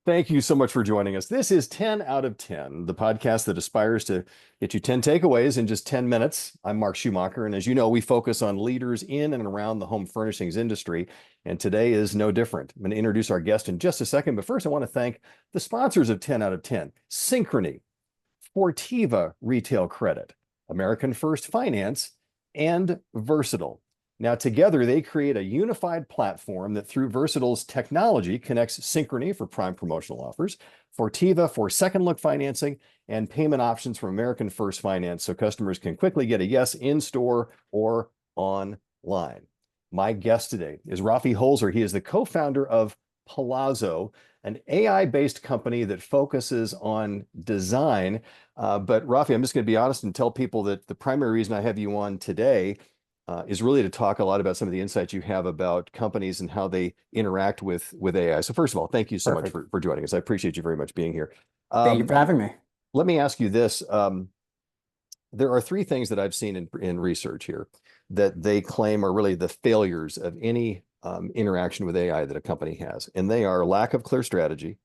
Thank you so much for joining us. This is 10 out of 10, the podcast that aspires to get you 10 takeaways in just 10 minutes. I'm Mark Schumacher, and as you know, we focus on leaders in and around the home furnishings industry, and today is no different. I'm going to introduce our guest in just a second, but first I want to thank the sponsors of 10 out of 10, Synchrony, Fortiva Retail Credit, American First Finance, and Versatile. Now, together, they create a unified platform that, through Versatile's technology, connects Synchrony for prime promotional offers, Fortiva for second look financing, and payment options from American First Finance so customers can quickly get a yes in store or online. My guest today is Raffi Holzer. He is the co-founder of Palazzo, an AI-based company that focuses on design. But Raffi, I'm just going to be honest and tell people that the primary reason I have you on today is really to talk a lot about some of the insights you have about companies and how they interact with AI. So first of all, thank you so much Perfect. for joining us. I appreciate you very much being here. Thank you for having me. Let me ask you this. There are three things that I've seen in research here that they claim are really the failures of any interaction with AI that a company has. And they are lack of clear strategy,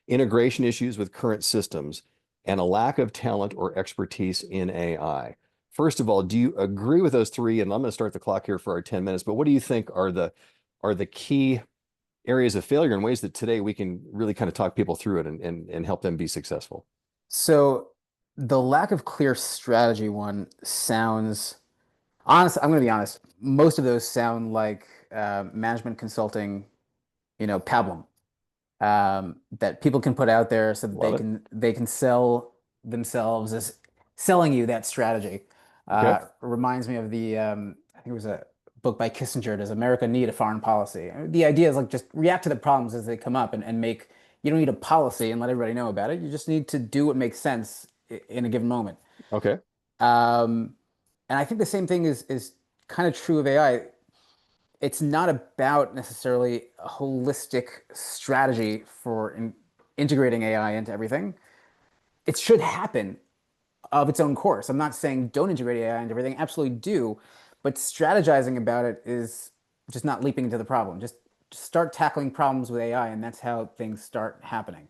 integration issues with current systems, and a lack of talent or expertise in AI. First of all, do you agree with those three? And I'm going to start the clock here for our 10 minutes, but what do you think are the key areas of failure and ways that today we can really kind of talk people through it and help them be successful? So the lack of clear strategy one sounds honest. I'm going to be honest. Most of those sound like management consulting, pablum that people can put out there so that Love it. they can sell themselves as selling you that strategy. Okay. Reminds me of the I think it was a book by Kissinger. Does America need a foreign policy? The idea is like just react to the problems as they come up and make you don't need a policy and let everybody know about it. You just need to do what makes sense in a given moment. Okay. Um, and I think the same thing is kind of true of AI. It's not about necessarily a holistic strategy for integrating AI into everything. It should happen of its own course. I'm not saying don't integrate AI into everything, absolutely do, but strategizing about it is just not leaping into the problem. Just start tackling problems with AI, and that's how things start happening.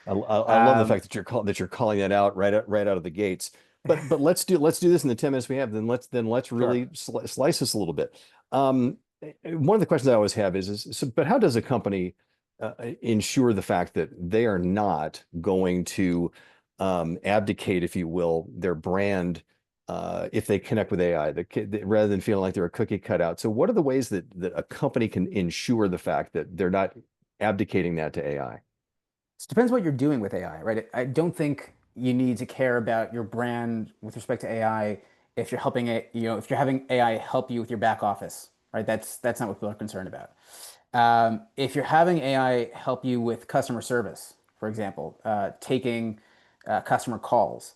I love the Um, fact that you're calling that out right out of the gates. But let's do this in the 10 minutes we have. Then let's sure. really slice this a little bit. One of the questions I always have but how does a company ensure the fact that they are not going to abdicate, if you will, their brand if they connect with AI, rather than feeling like they're a cookie cutout? So what are the ways that a company can ensure the fact that they're not abdicating that to AI? It depends what you're doing with AI, right? I don't think you need to care about your brand with respect to AI if you're helping it, if you're having AI help you with your back office, right? That's not what people are concerned about. If you're having AI help you with customer service, for example, taking customer calls,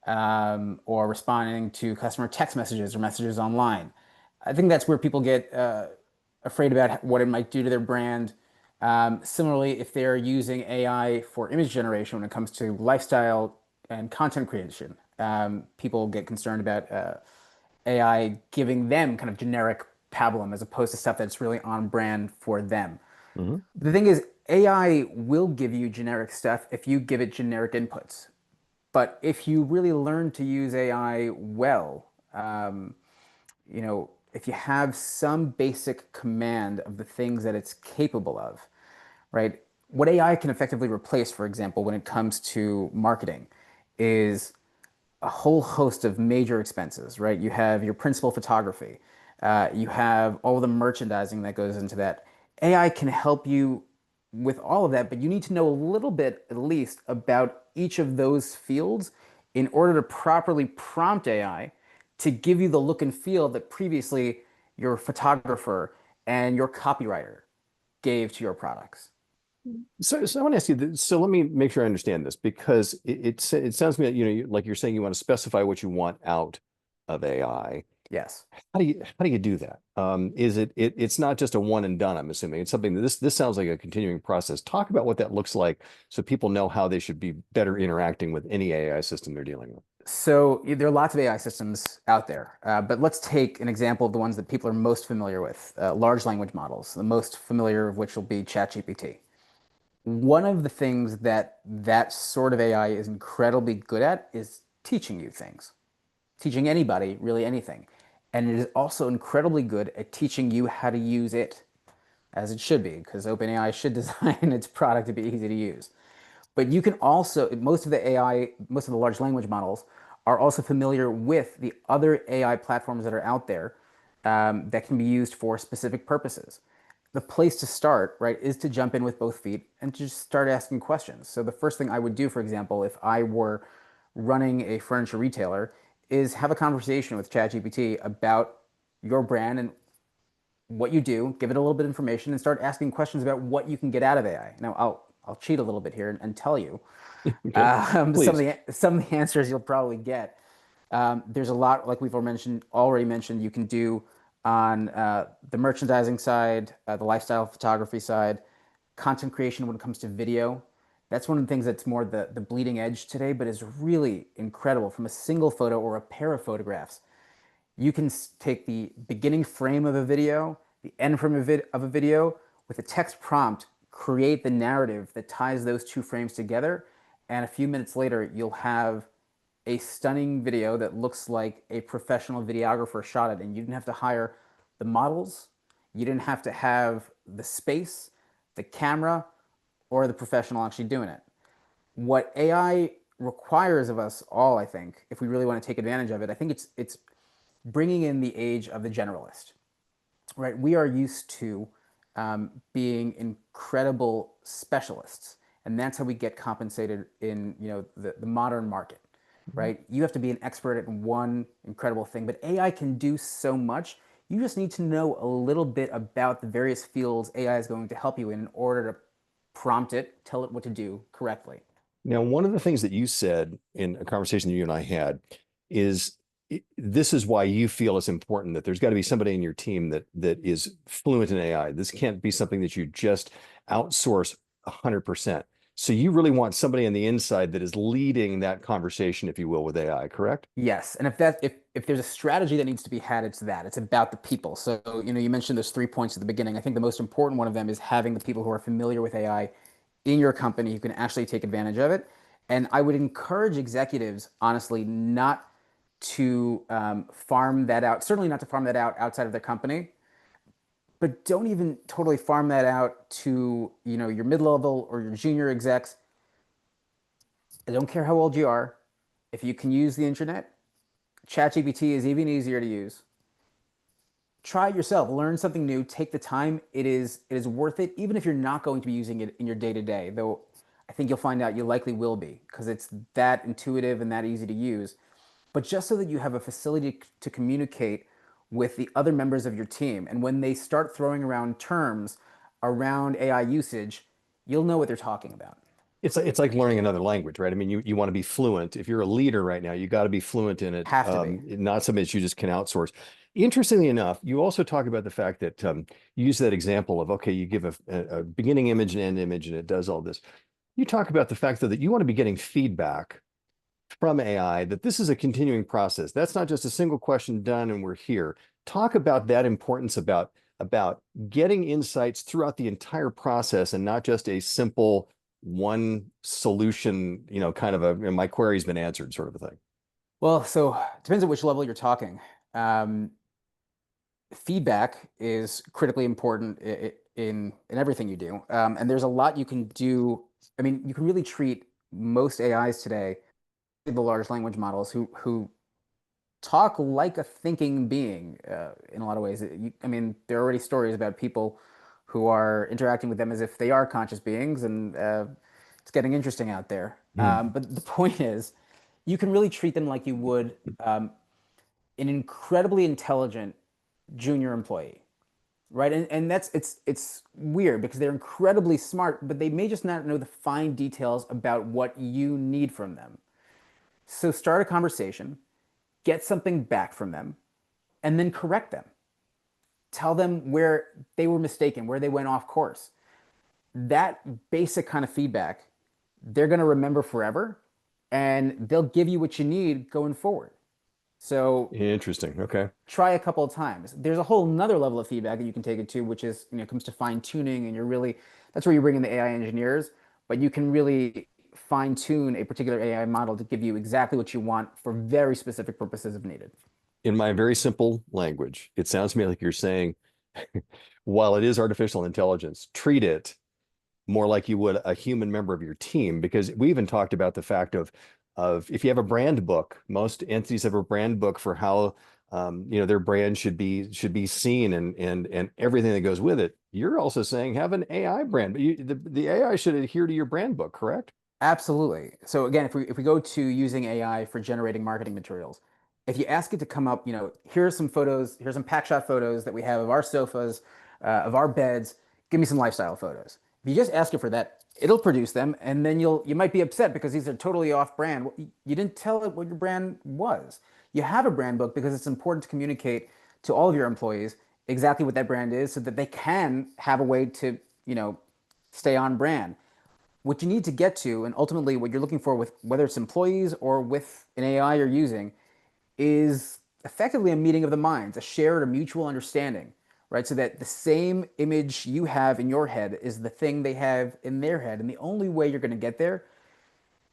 or responding to customer text messages or messages online, I think that's where people get afraid about what it might do to their brand. Similarly, if they're using AI for image generation when it comes to lifestyle and content creation, people get concerned about AI giving them kind of generic pablum as opposed to stuff that's really on brand for them. Mhm. The thing is, AI will give you generic stuff if you give it generic inputs. But if you really learn to use AI well, if you have some basic command of the things that it's capable of, right? What AI can effectively replace, for example, when it comes to marketing, is a whole host of major expenses, right? You have your principal photography, you have all the merchandising that goes into that. AI can help you with all of that, but you need to know a little bit, at least, about each of those fields in order to properly prompt AI to give you the look and feel that previously your photographer and your copywriter gave to your products. So I want to ask you this. So let me make sure I understand this because it sounds to me like, like you're saying you want to specify what you want out of AI. Yes. How do you do that? It's not just a one and done, I'm assuming. It's something that this sounds like a continuing process. Talk about what that looks like so people know how they should be better interacting with any AI system they're dealing with. So there are lots of AI systems out there, but let's take an example of the ones that people are most familiar with, large language models, the most familiar of which will be ChatGPT. One of the things that that sort of AI is incredibly good at is teaching you things, teaching anybody really anything. And it is also incredibly good at teaching you how to use it as it should be, because OpenAI should design its product to be easy to use. But you can also, most of the AI, most of the large language models are also familiar with the other AI platforms that are out there that can be used for specific purposes. The place to start, right, is to jump in with both feet and to just start asking questions. So the first thing I would do, for example, if I were running a furniture retailer, is have a conversation with ChatGPT about your brand and what you do, give it a little bit of information, and start asking questions about what you can get out of AI. Now, I'll cheat a little bit here and tell you Okay, please. some of the answers you'll probably get. There's a lot, like we've already mentioned, you can do on the merchandising side, the lifestyle photography side, content creation when it comes to video. That's one of the things that's more the bleeding edge today, but is really incredible from a single photo or a pair of photographs. You can take the beginning frame of a video, the end frame of a video, with a text prompt, create the narrative that ties those two frames together, and a few minutes later, you'll have a stunning video that looks like a professional videographer shot it, and you didn't have to hire the models, you didn't have to have the space, the camera, or the professional actually doing it. What AI requires of us all, I think, if we really want to take advantage of it, I think it's bringing in the age of the generalist, right? We are used to being incredible specialists, and that's how we get compensated in the modern market, right? You have to be an expert at one incredible thing, but AI can do so much. You just need to know a little bit about the various fields AI is going to help you in order to prompt it, tell it what to do correctly. Now, one of the things that you said in a conversation that you and I had is this is why you feel it's important that there's got to be somebody in your team that is fluent in AI. This can't be something that you just outsource 100%. So you really want somebody on the inside that is leading that conversation, if you will, with AI, correct? Yes, and if there's a strategy that needs to be had, it's that. It's about the people. So, you mentioned those 3 points at the beginning. I think the most important one of them is having the people who are familiar with AI in your company who can actually take advantage of it. And I would encourage executives, honestly, not to farm that out. Certainly not to farm that out outside of their company, but don't even totally farm that out to, your mid-level or your junior execs. I don't care how old you are. If you can use the internet, ChatGPT is even easier to use. Try it yourself, learn something new, take the time. It is worth it, even if you're not going to be using it in your day to day. Though I think you'll find out you likely will be because it's that intuitive and that easy to use. But just so that you have a facility to communicate with the other members of your team, and when they start throwing around terms around AI usage, you'll know what they're talking about. It's like learning another language, right? I mean, you want to be fluent. If you're a leader right now, you got to be fluent in it. Have to be. Not something that you just can outsource. Interestingly enough, you also talk about the fact that you use that example of, okay, you give a beginning image and end image, and it does all this. You talk about the fact though that you want to be getting feedback from AI, that this is a continuing process. That's not just a single question done and we're here. Talk about that importance about getting insights throughout the entire process and not just a simple one solution, kind of my query's been answered sort of a thing. Well, so it depends on which level you're talking. Um, Feedback is critically important in everything you do, and there's a lot you can do. I mean, you can really treat most AIs today, the large language models, who talk like a thinking being in a lot of ways. I mean, there are already stories about people who are interacting with them as if they are conscious beings, and it's getting interesting out there. Hmm. But the point is, you can really treat them like you would an incredibly intelligent junior employee, right? And it's weird because they're incredibly smart, but they may just not know the fine details about what you need from them. So start a conversation, get something back from them, and then correct them. Tell them where they were mistaken, where they went off course. That basic kind of feedback, they're going to remember forever, and they'll give you what you need going forward. So Interesting. Okay. try a couple of times. There's a whole nother level of feedback that you can take it to, which is, comes to fine tuning, and you're really, that's where you bring in the AI engineers, but you can really fine tune a particular AI model to give you exactly what you want for very specific purposes if needed. In my very simple language, it sounds to me like you're saying, while it is artificial intelligence, treat it more like you would a human member of your team, because we even talked about the fact of if you have a brand book, most entities have a brand book for how their brand should be seen, and everything that goes with it. You're also saying have an AI brand, but the AI should adhere to your brand book, correct? Absolutely. So again, if we go to using AI for generating marketing materials, if you ask it to come up, here are some photos, here's some pack shot photos that we have of our sofas, of our beds. Give me some lifestyle photos. If you just ask it for that, it'll produce them, and then you might be upset because these are totally off brand. Well, you didn't tell it what your brand was. You have a brand book because it's important to communicate to all of your employees exactly what that brand is, so that they can have a way to, stay on brand. What you need to get to, and ultimately what you're looking for with whether it's employees or with an AI you're using, is effectively a meeting of the minds, a shared or mutual understanding, right? So that the same image you have in your head is the thing they have in their head. And the only way you're going to get there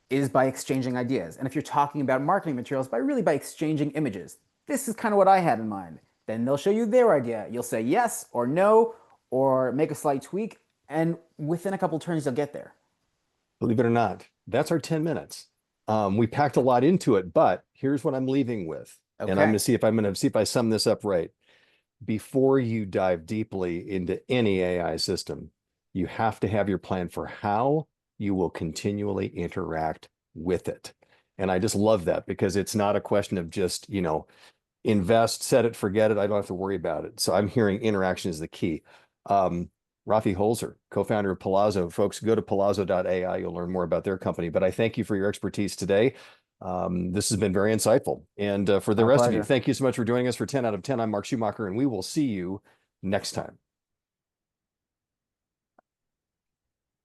is by exchanging ideas. And if you're talking about marketing materials, by exchanging images. This is kind of what I had in mind. Then they'll show you their idea. You'll say yes or no, or make a slight tweak. And within a couple turns, you'll get there. Believe it or not, that's our 10 minutes. We packed a lot into it, but here's what I'm leaving with. And Okay. I'm going to see if I sum this up right. Before you dive deeply into any AI system, you have to have your plan for how you will continually interact with it. And I just love that, because it's not a question of just, invest, set it, forget it. I don't have to worry about it. So I'm hearing interaction is the key. Um, Raffi Holzer, co-founder of Palazzo. Folks, go to palazzo.ai. You'll learn more about their company. But I thank you for your expertise today. This has been very insightful. And for the My rest of you, pleasure. thank you so much for joining us for 10 out of 10. I'm Mark Schumacher, and we will see you next time.